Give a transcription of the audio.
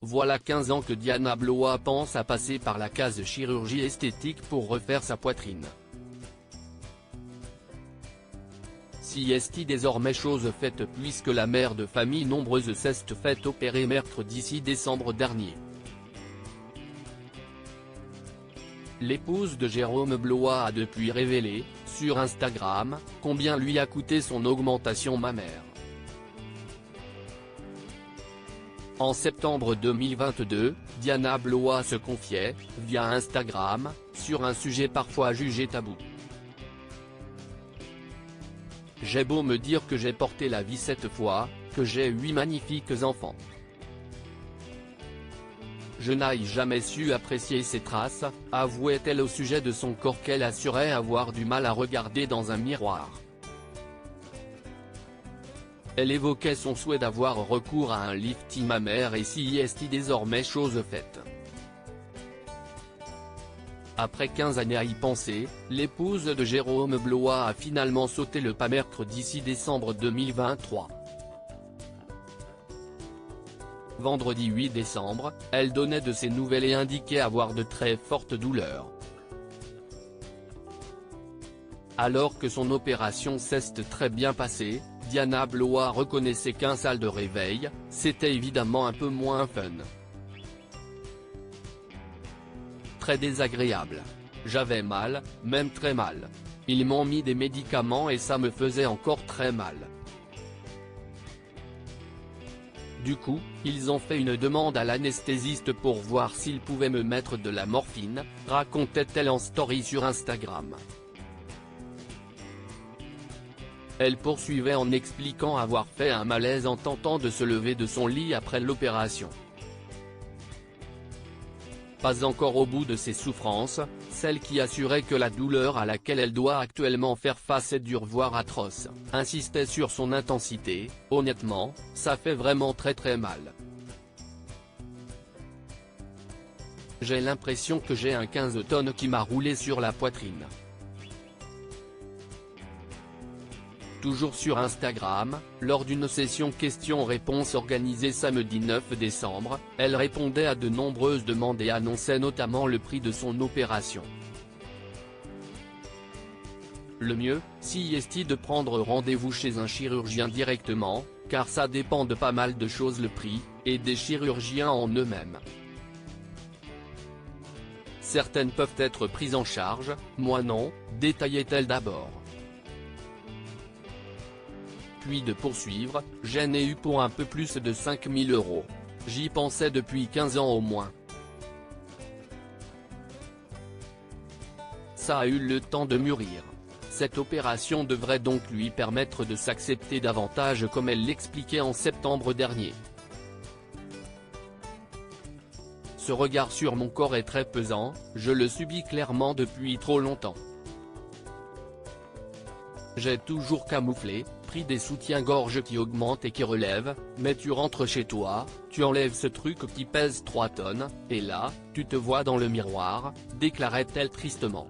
Voilà 15 ans que Diana Blois pense à passer par la case chirurgie esthétique pour refaire sa poitrine. Si est désormais chose faite puisque la mère de famille nombreuse s'est fait opérer mercredi 6 décembre dernier. L'épouse de Jérôme Blois a depuis révélé, sur Instagram, combien lui a coûté son augmentation mammaire. En septembre 2022, Diana Blois se confiait, via Instagram, sur un sujet parfois jugé tabou. J'ai beau me dire que j'ai porté la vie 7 fois, que j'ai 8 magnifiques enfants. Je n'ai jamais su apprécier ces traces, avouait-elle au sujet de son corps qu'elle assurait avoir du mal à regarder dans un miroir. Elle évoquait son souhait d'avoir recours à un lifting mammaire et si est désormais chose faite. Après 15 années à y penser, l'épouse de Jérôme Blois a finalement sauté le pas mercredi 6 décembre 2023. Vendredi 8 décembre, elle donnait de ses nouvelles et indiquait avoir de très fortes douleurs. Alors que son opération s'est très bien passée, Diana Blois reconnaissait qu'un salle de réveil, c'était évidemment un peu moins fun. Très désagréable. J'avais mal, même très mal. Ils m'ont mis des médicaments et ça me faisait encore très mal. Du coup, ils ont fait une demande à l'anesthésiste pour voir s'il pouvait me mettre de la morphine, racontait-elle en story sur Instagram. Elle poursuivait en expliquant avoir fait un malaise en tentant de se lever de son lit après l'opération. Pas encore au bout de ses souffrances, celle qui assurait que la douleur à laquelle elle doit actuellement faire face est dure voire atroce, insistait sur son intensité. Honnêtement, ça fait vraiment très mal. J'ai l'impression que j'ai un 15 tonnes qui m'a roulé sur la poitrine. Toujours sur Instagram, lors d'une session questions-réponses organisée samedi 9 décembre, elle répondait à de nombreuses demandes et annonçait notamment le prix de son opération. Le mieux, si est de prendre rendez-vous chez un chirurgien directement, car ça dépend de pas mal de choses le prix, et des chirurgiens en eux-mêmes. Certaines peuvent être prises en charge, moi non, détaillait-elle d'abord. Puis de poursuivre, j'en ai eu pour un peu plus de 5 000 €. J'y pensais depuis 15 ans au moins. Ça a eu le temps de mûrir. Cette opération devrait donc lui permettre de s'accepter davantage comme elle l'expliquait en septembre dernier. Ce regard sur mon corps est très pesant, je le subis clairement depuis trop longtemps. J'ai toujours camouflé, pris des soutiens-gorge qui augmentent et qui relèvent, mais tu rentres chez toi, tu enlèves ce truc qui pèse 3 tonnes, et là, tu te vois dans le miroir, déclarait-elle tristement.